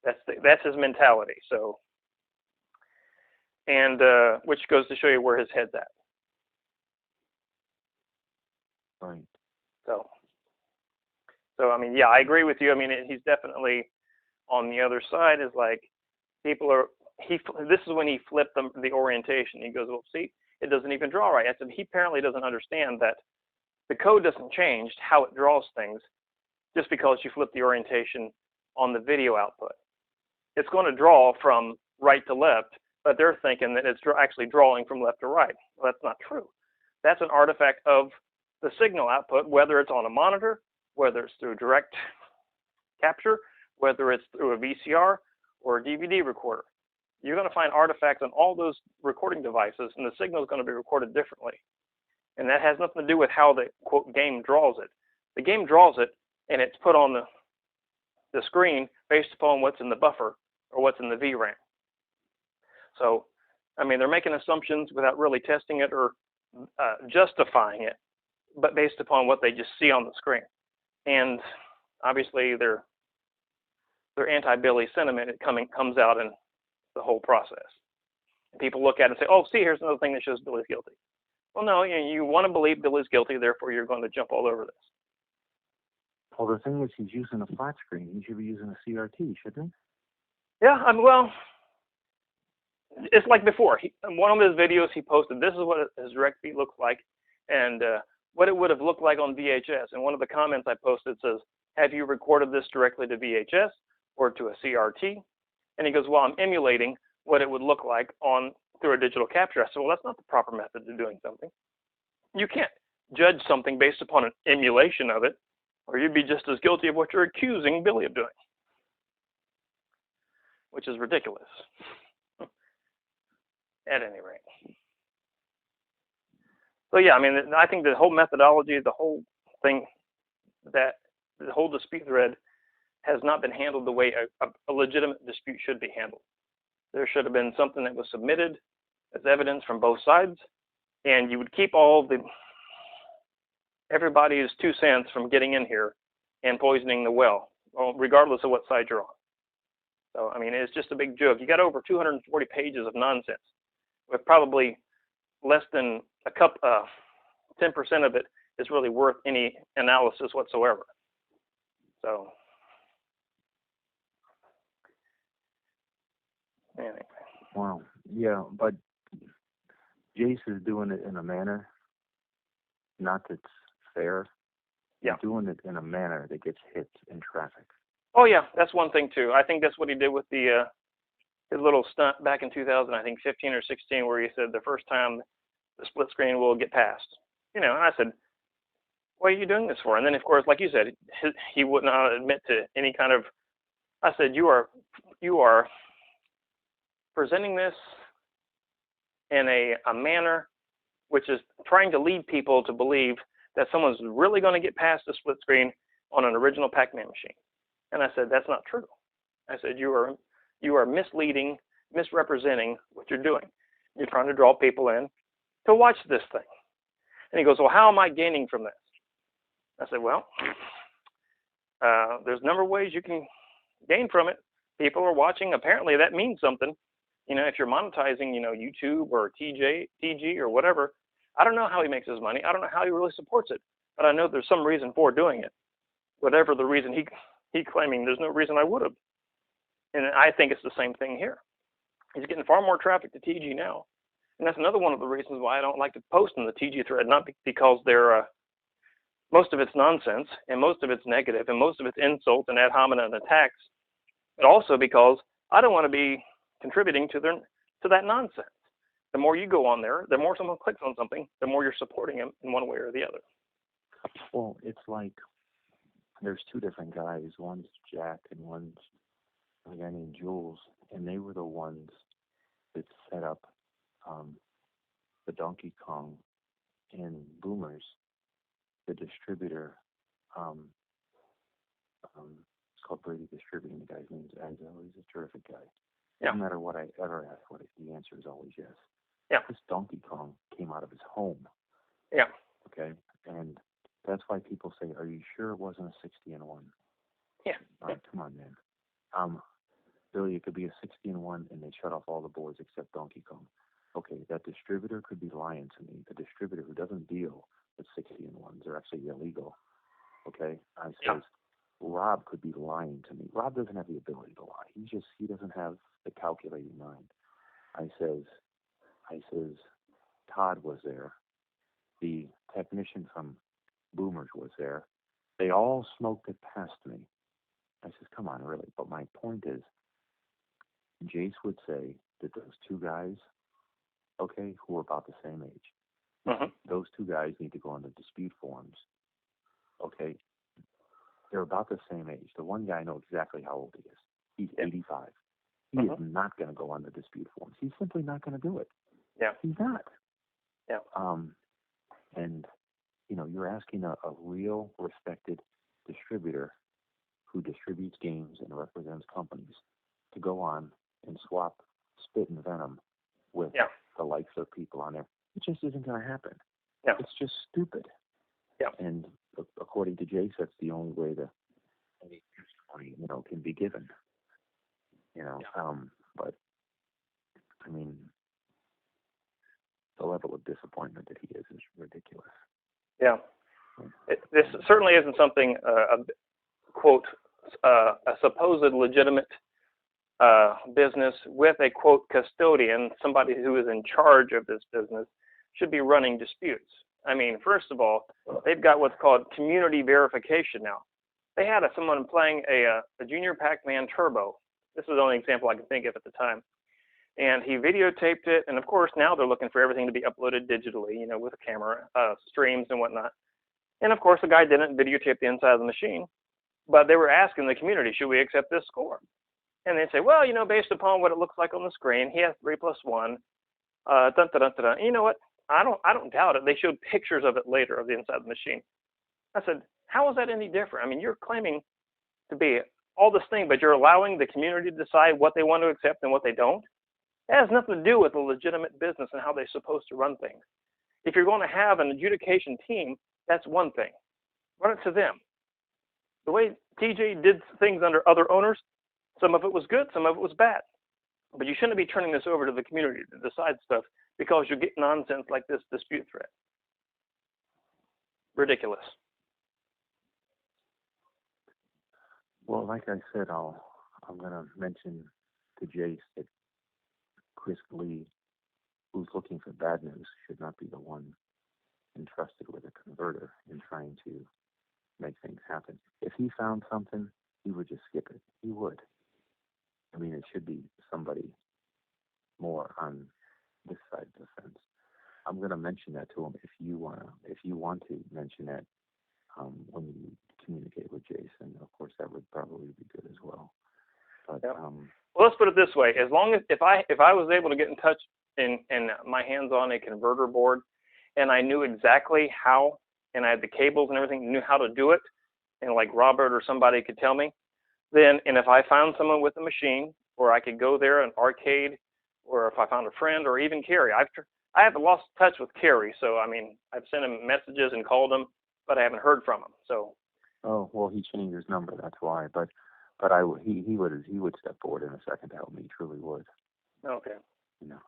That's his mentality. So, and which goes to show you where his head's at. Right. So I mean, yeah, I agree with you. I mean, he's definitely on the other side. Is like this is when he flipped the orientation. He goes, well, see, it doesn't even draw right. I said, he apparently doesn't understand that the code doesn't change how it draws things just because you flip the orientation on the video output. It's going to draw from right to left, but they're thinking that it's actually drawing from left to right. Well, that's not true. That's an artifact of the signal output, whether it's on a monitor, whether it's through direct capture, whether it's through a VCR or a DVD recorder. You're going to find artifacts on all those recording devices, and the signal is going to be recorded differently. And that has nothing to do with how the, quote, game draws it. The game draws it, and it's put on the screen based upon what's in the buffer or what's in the VRAM. So, I mean, they're making assumptions without really testing it or justifying it, but based upon what they just see on the screen. And obviously their anti-Billy sentiment comes out in the whole process. People look at it and say, oh, see, here's another thing that shows Billy's guilty. Well, no, you want to believe Billy's guilty, therefore you're going to jump all over this. Well, the thing is, he's using a flat screen. He should be using a CRT, shouldn't he? Yeah, well, it's like before. In one of his videos he posted, this is what his direct feed looks like, and what it would have looked like on VHS. And one of the comments I posted says, have you recorded this directly to VHS or to a CRT? And he goes, well, I'm emulating what it would look like through a digital capture. I said, well, that's not the proper method of doing something. You can't judge something based upon an emulation of it, or you'd be just as guilty of what you're accusing Billy of doing, which is ridiculous. at any rate. So yeah, I mean, I think the whole methodology, the whole thing, that the whole dispute thread has not been handled the way a legitimate dispute should be handled. There should have been something that was submitted as evidence from both sides, and you would keep everybody's 2 cents from getting in here and poisoning the well, regardless of what side you're on. So, I mean, it's just a big joke. You got over 240 pages of nonsense, with probably less than 10% of it is really worth any analysis whatsoever. So, anyway. Wow. Yeah, but Jace is doing it in a manner, not that's fair. Yeah. He's doing it in a manner that gets hit in traffic. Oh yeah, that's one thing too. I think that's what he did with the his little stunt back in 2015 or 16, where he said the first time the split screen will get passed. You know, and I said, what are you doing this for? And then of course, like you said, he would not admit to any kind of. I said, you are presenting this in a manner which is trying to lead people to believe that someone's really going to get past the split screen on an original Pac-Man machine. And I said, that's not true. I said, you are misleading, misrepresenting what you're doing. You're trying to draw people in to watch this thing. And he goes, well, how am I gaining from this? I said, well, there's a number of ways you can gain from it. People are watching. Apparently that means something. You know, if you're monetizing, you know, YouTube or TG or whatever, I don't know how he makes his money. I don't know how he really supports it, but I know there's some reason for doing it. Whatever the reason he claiming, there's no reason I would have. And I think it's the same thing here. He's getting far more traffic to TG now. And that's another one of the reasons why I don't like to post in the TG thread, not because they're, most of it's nonsense, and most of it's negative, and most of it's insults and ad hominem attacks, but also because I don't want to be contributing to that nonsense. The more you go on there, the more someone clicks on something, the more you're supporting him in one way or the other. Well, it's like there's two different guys. One's Jack and one's a guy named Jules, and they were the ones that set up the Donkey Kong and Boomers, the distributor. It's called Brady Distributing. The guy's name's Enzo. He's a terrific guy. Yeah. No matter what I ever ask, the answer is always yes. Yeah. This Donkey Kong came out of his home. Yeah. Okay. And that's why people say, "Are you sure it wasn't a 60-1?" Yeah. All right, come on, man. Billy, it could be a 60-1, and they shut off all the boards except Donkey Kong. Okay, that distributor could be lying to me. The distributor who doesn't deal with 60-1s, they're actually illegal. Okay, I says, Rob could be lying to me. Rob doesn't have the ability to lie. He doesn't have the calculating mind. I says, Todd was there. The technician from Boomers was there. They all smoked it past me. I says, come on, really? But my point is, Jace would say that those two guys, okay, who are about the same age, those two guys need to go on the dispute forums. Okay, they're about the same age. The one guy, I know exactly how old he is. He's 85. He is not going to go on the dispute forums. He's simply not going to do it. Yeah. He's not. Yeah. And, you know, you're asking a real respected distributor who distributes games and represents companies to go on and swap spit and venom with the likes of people on there. It just isn't going to happen. Yeah. It's just stupid. Yeah. And according to Jace, that's the only way that any money, you know, can be given. You know, but I mean, the level of disappointment that he is ridiculous. Yeah. This certainly isn't something, quote, a supposed legitimate business with a, quote, custodian, somebody who is in charge of this business, should be running disputes. I mean, first of all, they've got what's called community verification now. They had someone playing a Junior Pac-Man Turbo. This is the only example I can think of at the time. And he videotaped it, and of course now they're looking for everything to be uploaded digitally, you know, with a camera, streams and whatnot. And of course the guy didn't videotape the inside of the machine, but they were asking the community, should we accept this score? And they say, well, you know, based upon what it looks like on the screen, he has 3+1. Dun, dun, dun, dun, dun. You know what? I don't doubt it. They showed pictures of it later of the inside of the machine. I said, how is that any different? I mean, you're claiming to be all this thing, but you're allowing the community to decide what they want to accept and what they don't. It has nothing to do with a legitimate business and how they're supposed to run things. If you're going to have an adjudication team, that's one thing. Run it to them. The way TJ did things under other owners, some of it was good, some of it was bad. But you shouldn't be turning this over to the community to decide stuff because you get nonsense like this dispute threat. Ridiculous. Well, like I said, I'm going to mention to Jace that Chris Lee, who's looking for bad news, should not be the one entrusted with a converter in trying to make things happen. If he found something, he would just skip it. He would. I mean, it should be somebody more on this side of the fence. I'm going to mention that to him if you want to mention that when you communicate with Jason. Of course, that would probably be good as well. But yep. Well, let's put it this way: as long as if I was able to get in touch and my hands on a converter board, and I knew exactly how, and I had the cables and everything, knew how to do it, and like Robert or somebody could tell me, then, and if I found someone with a machine, or I could go there, an arcade, or if I found a friend, or even Kerry. I haven't lost touch with Kerry, so I mean, I've sent him messages and called him, but I haven't heard from him. So. Oh, well, he changed his number. That's why. But he would step forward in a second to help me. He truly would. Okay. You know,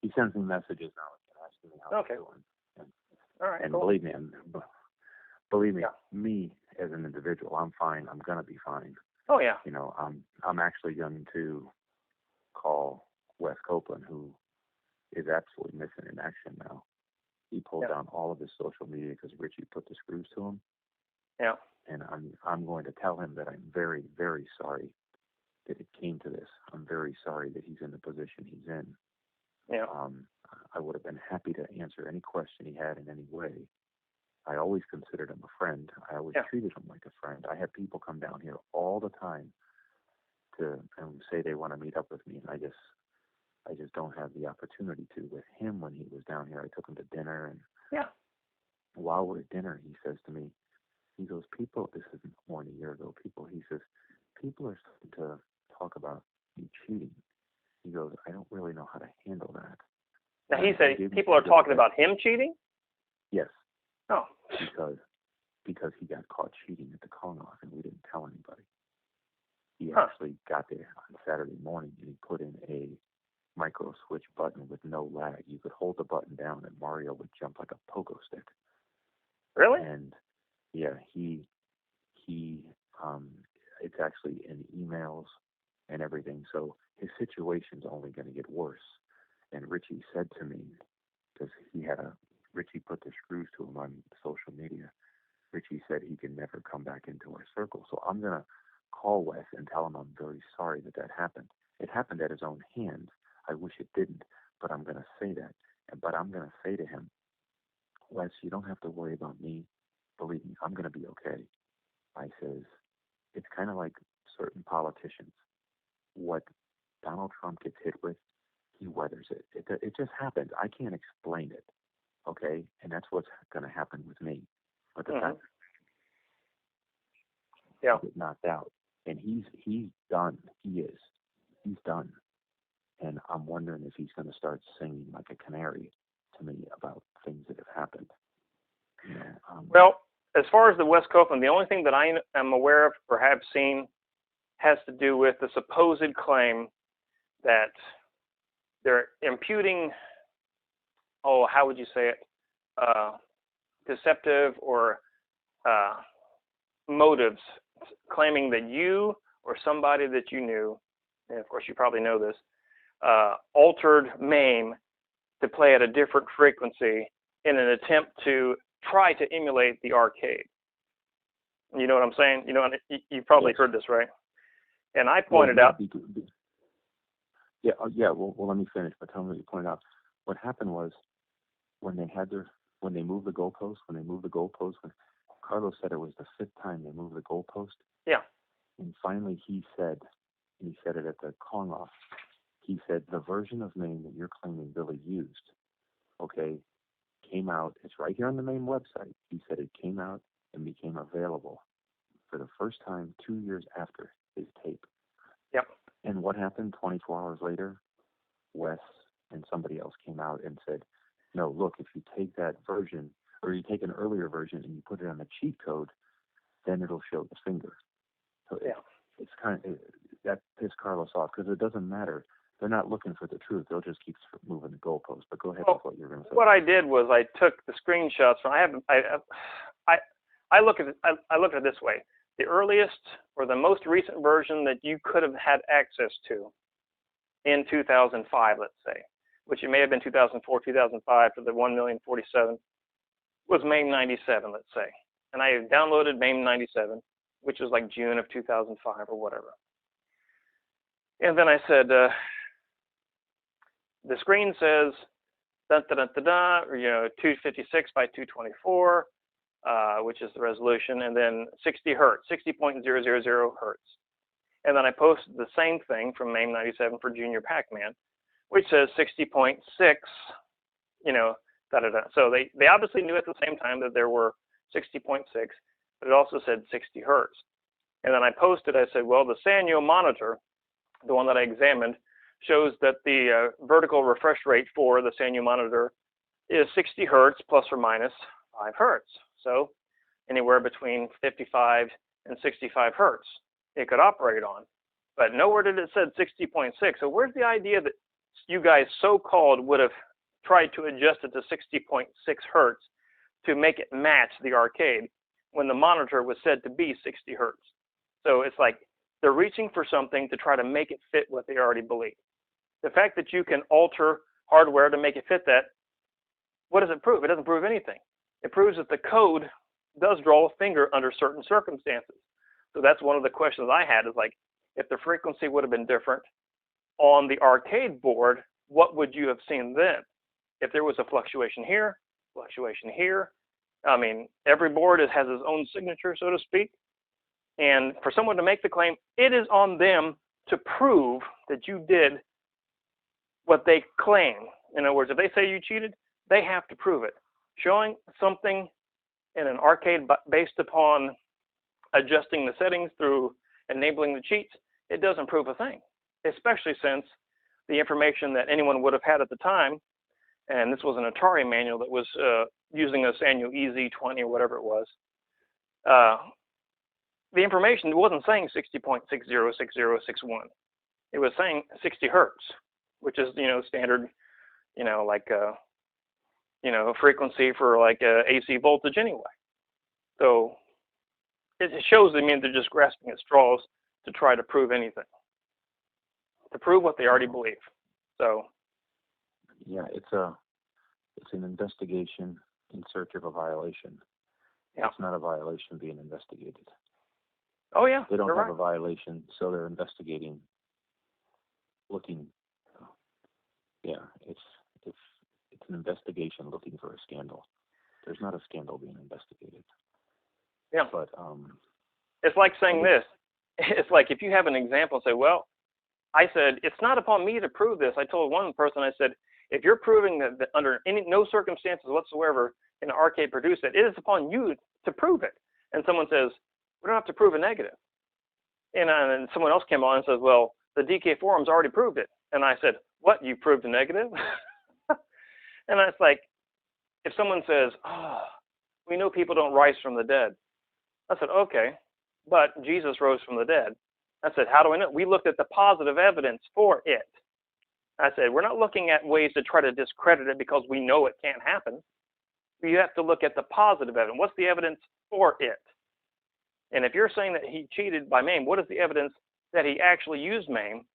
he sends me messages now asking me how I'm doing. And, all right. And cool. believe me, yeah. Me as an individual, I'm fine. I'm gonna be fine. Oh yeah. You know, I'm actually going to call Wes Copeland, who is absolutely missing in action now. He pulled down all of his social media because Richie put the screws to him. Yeah. And I'm going to tell him that I'm very, very sorry that it came to this. I'm very sorry that he's in the position he's in. Yeah. I would have been happy to answer any question he had in any way. I always considered him a friend. I always treated him like a friend. I have people come down here all the time to say they want to meet up with me, and I just don't have the opportunity to. With him, when he was down here, I took him to dinner, and while we're at dinner, he says to me, he goes, people, this is more than a year ago, he says, people are starting to talk about you cheating. He goes, I don't really know how to handle that. Now, he said people are talking about him cheating? Yes. Oh. Because he got caught cheating at the call-off, and we didn't tell anybody. He actually got there on Saturday morning, and he put in a micro switch button with no lag. You could hold the button down, and Mario would jump like a pogo stick. Really? And yeah, he it's actually in emails and everything. So his situation's only going to get worse. And Richie said to me, because Richie put the screws to him on social media. Richie said he can never come back into our circle. So I'm going to call Wes and tell him I'm very sorry that happened. It happened at his own hands. I wish it didn't, but I'm going to say that. But I'm going to say to him, Wes, you don't have to worry about me. Believe me, I'm going to be okay. I says, it's kind of like certain politicians. What Donald Trump gets hit with, he weathers it. It just happens. I can't explain it, okay? And that's what's going to happen with me. But the fact he get knocked out, and he's done. He's done. And I'm wondering if he's going to start singing like a canary to me about things that have happened. You know, well, as far as the West Copeland, the only thing that I am aware of or have seen has to do with the supposed claim that they're imputing, how would you say it, deceptive or motives, claiming that you or somebody that you knew, and of course you probably know this, altered MAME to play at a different frequency in an attempt to try to emulate the arcade. You know what I'm saying? You know, you've probably heard this, right? And I pointed out. Well, let me finish. But tell me what you pointed out. What happened was when they moved the goalpost, when Carlos said it was the 5th time they moved the goalpost. Yeah. And finally he said it at the calling off. he said the version of MAME that you're claiming Billy used, okay, came out. It's right here on the MAME website. He said it came out and became available for the first time 2 years after his tape. Yep. And what happened 24 hours later? Wes and somebody else came out and said, no, look, if you take that version, or you take an earlier version and you put it on the cheat code, then it'll show the finger. So yeah. It's kind of, that pissed Carlos off, because it doesn't matter. They're not looking for the truth. They'll just keep moving the goalposts. But go ahead with what you're going to say. What I did was I took the screenshots from, I look at it this way. The earliest or the most recent version that you could have had access to in 2005, let's say, which it may have been 2004, 2005 for the 1,000,047, was MAME 97, let's say. And I downloaded MAME 97, which was like June of 2005 or whatever. And then I said, the screen says, da, da, da, da, da, 256 by 224, which is the resolution, and then 60 hertz, 60.000 hertz. And then I posted the same thing from MAME 97 for Junior Pac-Man, which says 60.6, da, da, da. So they obviously knew at the same time that there were 60.6, but it also said 60 hertz. And then I posted, I said, well, the Sanyo monitor, the one that I examined, shows that the vertical refresh rate for the Sanyo monitor is 60 hertz plus or minus 5 hertz. So anywhere between 55 and 65 hertz it could operate on. But nowhere did it said 60.6. So where's the idea that you guys so-called would have tried to adjust it to 60.6 hertz to make it match the arcade when the monitor was said to be 60 hertz? So it's like they're reaching for something to try to make it fit what they already believe. The fact that you can alter hardware to make it fit that, what does it prove? It doesn't prove anything. It proves that the code does draw a finger under certain circumstances. So that's one of the questions I had, is like, if the frequency would have been different on the arcade board, what would you have seen then? If there was a fluctuation here, I mean, every board has its own signature, so to speak. And for someone to make the claim, it is on them to prove that you did what they claim. In other words, if they say you cheated, they have to prove it. Showing something in an arcade based upon adjusting the settings through enabling the cheats, it doesn't prove a thing, especially since the information that anyone would have had at the time, and this was an Atari manual that was using a Sanyo EZ20 or whatever it was, the information wasn't saying 60.606061. It was saying 60 hertz, which is, standard, frequency for like AC voltage anyway. So it shows they're just grasping at straws to try to prove anything, to prove what they already believe. So yeah, it's an investigation in search of a violation. Yeah. It's not a violation being investigated. Oh yeah, they don't have right. a violation, so they're investigating, looking. Yeah, it's an investigation looking for a scandal. There's not a scandal being investigated. Yeah. But it's like saying this. It's like if you have an example, say, well, I said, it's not upon me to prove this. I told one person, I said, if you're proving that under no circumstances whatsoever an arcade produced it, it is upon you to prove it. And someone says, we don't have to prove a negative. And someone else came on and says, well, the DK forums already proved it. And I said, what, you proved a negative? And it's like, if someone says, oh, we know people don't rise from the dead. I said, okay, but Jesus rose from the dead. I said, how do I know? We looked at the positive evidence for it. I said, we're not looking at ways to try to discredit it because we know it can't happen. You have to look at the positive evidence. What's the evidence for it? And if you're saying that he cheated by MAME, what is the evidence that he actually used MAME?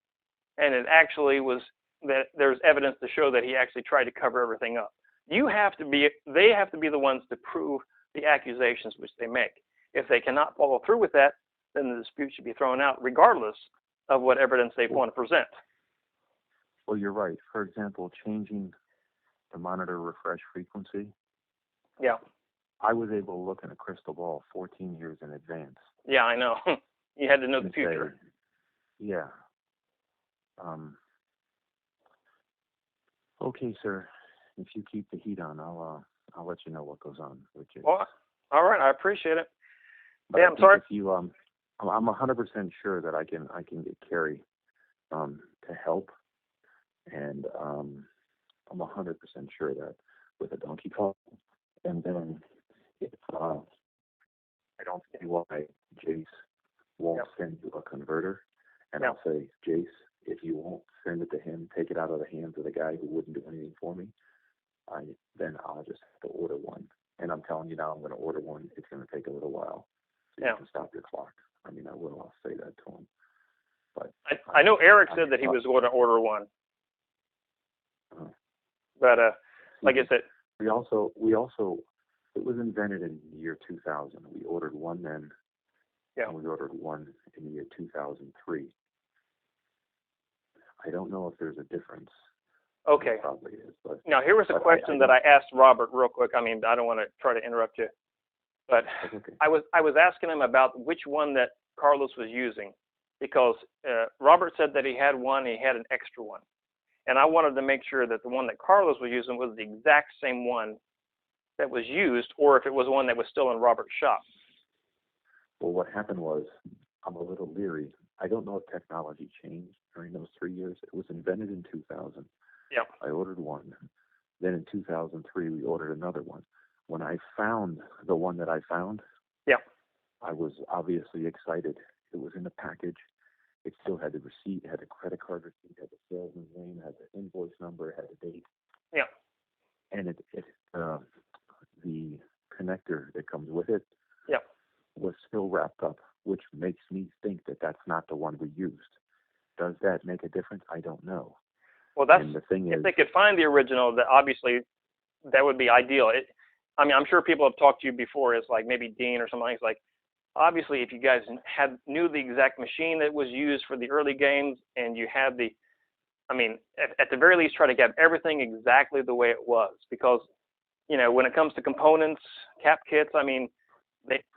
And it actually was that there's evidence to show that he actually tried to cover everything up. They have to be the ones to prove the accusations which they make. If they cannot follow through with that, then the dispute should be thrown out regardless of what evidence they want to present. Well, you're right. For example, changing the monitor refresh frequency. Yeah. I was able to look in a crystal ball 14 years in advance. Yeah, I know. You had to know the future. Yeah. Okay, sir. If you keep the heat on, I'll let you know what goes on with you. Well, all right, I appreciate it. But Yeah, I I'm think sorry. if you I'm 100% sure that I can get Carrie to help, and I'm 100% sure that with a donkey call, and then if I don't see why Jace won't send you a converter, and I'll say, Jace, if you won't send it to him, take it out of the hands of the guy who wouldn't do anything for me. Then I'll just have to order one. And I'm telling you now, I'm going to order one. It's going to take a little while, so you can stop your clock. I mean, I'll say that to him. But I know Eric said that he was going to order one. But like I said, we also it was invented in the year 2000. We ordered one then, and we ordered one in the year 2003. I don't know if there's a difference. Okay. There probably is. But now here was a question that I asked Robert real quick. I mean, I don't want to try to interrupt you, but okay. I was asking him about which one that Carlos was using, because Robert said that he had one, he had an extra one, and I wanted to make sure that the one that Carlos was using was the exact same one that was used, or if it was one that was still in Robert's shop. Well, what happened was, I'm a little leery. I don't know if technology changed during those 3 years. It was invented in 2000. Yeah. I ordered one. Then in 2003, we ordered another one. When I found the one that I found, I was obviously excited. It was in the package. It still had the receipt, had the credit card receipt, had the salesman's name, had the invoice number, had the date. Yeah. And the connector that comes with it was still wrapped up, which makes me think that that's not the one we used. Does that make a difference? I don't know. Well, that's and the thing if is, they could find the original, that obviously that would be ideal. I mean, I'm sure people have talked to you before. It's like maybe Dean or something. It's like, obviously, if you guys knew the exact machine that was used for the early games, and you had at the very least, try to get everything exactly the way it was, because when it comes to components, cap kits, I mean,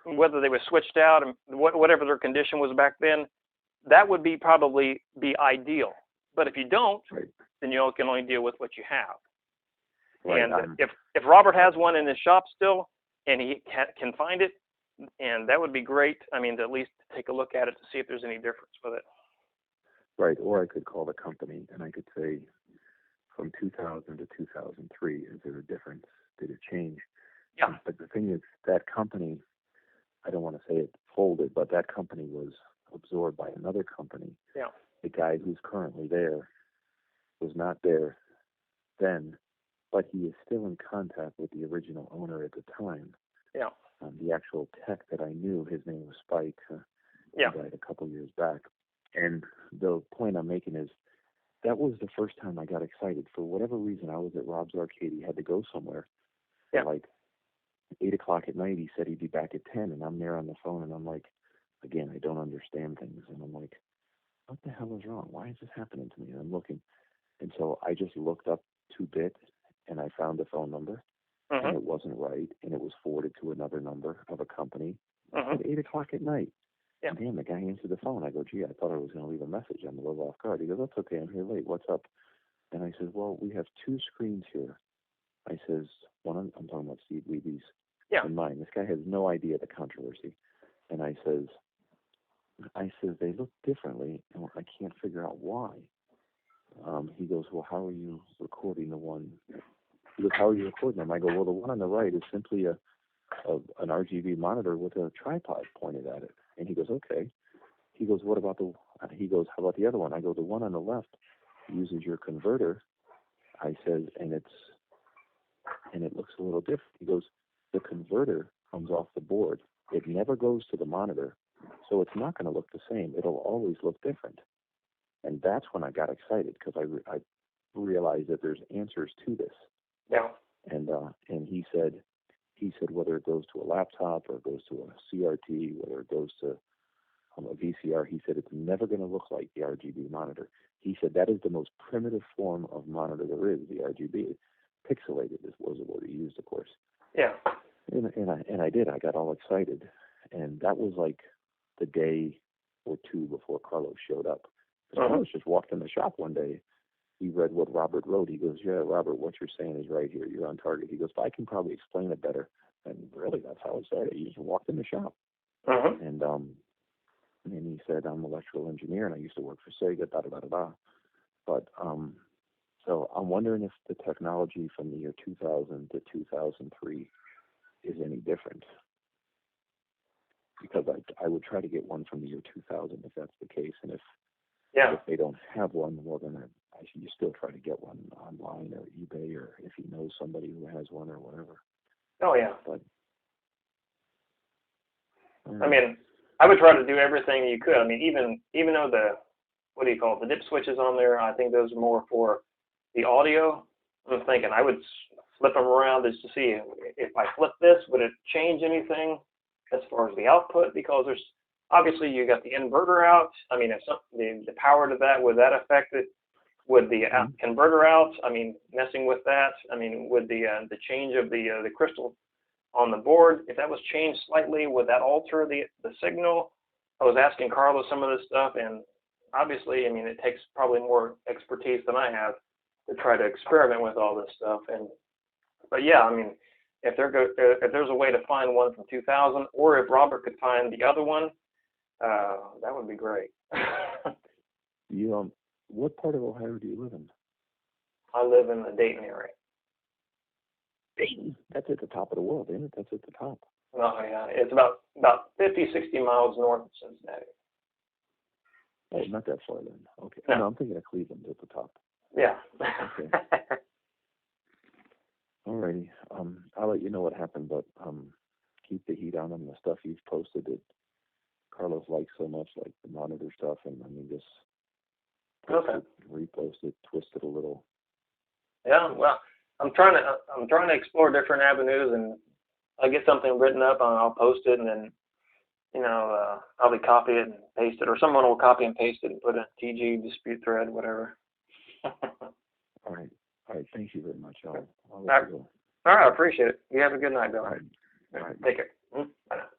whether they were switched out and whatever their condition was back then, that would probably be ideal. But if you don't, then you can only deal with what you have. Right. And if Robert has one in his shop still, and he can find it, and that would be great. I mean, to at least take a look at it to see if there's any difference with it. Right. Or I could call the company and I could say, from 2000 to 2003, is there a difference? Did it change? Yeah. But the thing is, that company, I don't want to say it folded, but that company was absorbed by another company. Yeah. The guy who's currently there was not there then, but he is still in contact with the original owner at the time. Yeah. The actual tech that I knew, his name was Spike. He died a couple years back. And the point I'm making is, that was the first time I got excited. For whatever reason, I was at Rob's Arcade. He had to go somewhere. Yeah. Like 8 o'clock at night, he said he'd be back at 10, and I'm there on the phone, and I'm like, again, I don't understand things. And I'm like, what the hell is wrong? Why is this happening to me? And I'm looking. And so I just looked up 2-bit, and I found the phone number, and it wasn't right, and it was forwarded to another number of a company at 8 o'clock at night. Yeah. And damn, the guy answered the phone. I go, gee, I thought I was going to leave a message. I'm a little off guard. He goes, that's okay. I'm here late. What's up? And I said, well, we have 2 screens here. I says, I'm talking about Steve Levy's and mine. This guy has no idea the controversy. And I says, they look differently, and I can't figure out why. He goes, well, how are you recording the one? He goes, how are you recording them? I go, well, the one on the right is simply an RGB monitor with a tripod pointed at it. And he goes, okay. He goes, how about the other one? I go, the one on the left uses your converter. I says, and it looks a little different. He goes, the converter comes off the board. It never goes to the monitor, so it's not going to look the same. It'll always look different. And that's when I got excited, because I realized that there's answers to this. Yeah. And he said whether it goes to a laptop or it goes to a CRT, whether it goes to a VCR, he said it's never going to look like the RGB monitor. He said that is the most primitive form of monitor there is, the RGB. Pixelated was the word he used, of course. Yeah. And I did. I got all excited, and that was like the day or two before Carlos showed up. Carlos just walked in the shop one day, he read what Robert wrote. He goes, yeah, Robert, what you're saying is right here. You're on target. He goes, but I can probably explain it better. And really, that's how it started. He just walked in the shop. And he said, I'm an electrical engineer, and I used to work for Sega, da-da-da-da-da. But, so I'm wondering if the technology from the year 2000 to 2003 is any different. Because I would try to get one from the year 2000 if that's the case. And if they don't have one, well, then you still try to get one online or eBay, or if he knows somebody who has one or whatever. Oh, yeah. But, I mean, I would try to do everything you could. I mean, even though the dip switches on there, I think those are more for the audio. I'm thinking I would flip them around just to see if I flip this, would it change anything as far as the output? Because there's obviously you got the inverter out. I mean, if the power to that, would that affect it? Would the converter out? I mean, messing with that. I mean, would the change of the crystal on the board, if that was changed slightly, would that alter the signal? I was asking Carlos some of this stuff, and obviously, I mean, it takes probably more expertise than I have to try to experiment with all this stuff. But yeah, I mean, if there's a way to find one from 2000, or if Robert could find the other one, that would be great. What part of Ohio do you live in? I live in the Dayton area. Dayton? That's at the top of the world, isn't it? That's at the top. Oh, yeah. It's about 50, 60 miles north of Cincinnati. Oh, not that far then. Okay. No, no I'm thinking of Cleveland at the top. Yeah. Okay. All righty. I'll let you know what happened, but keep the heat on them. The stuff you've posted that Carlos likes so much, like the monitor stuff, and I mean, just repost it, twist it a little. Yeah, well, I'm trying to explore different avenues, and I get something written up, and I'll post it, and then I'll probably copy it and paste it, or someone will copy and paste it and put a TG dispute thread, whatever. All right. Thank you very much. I'll let you go. All right. I appreciate it. You have a good night, Bill. All right. Take care. Bye now.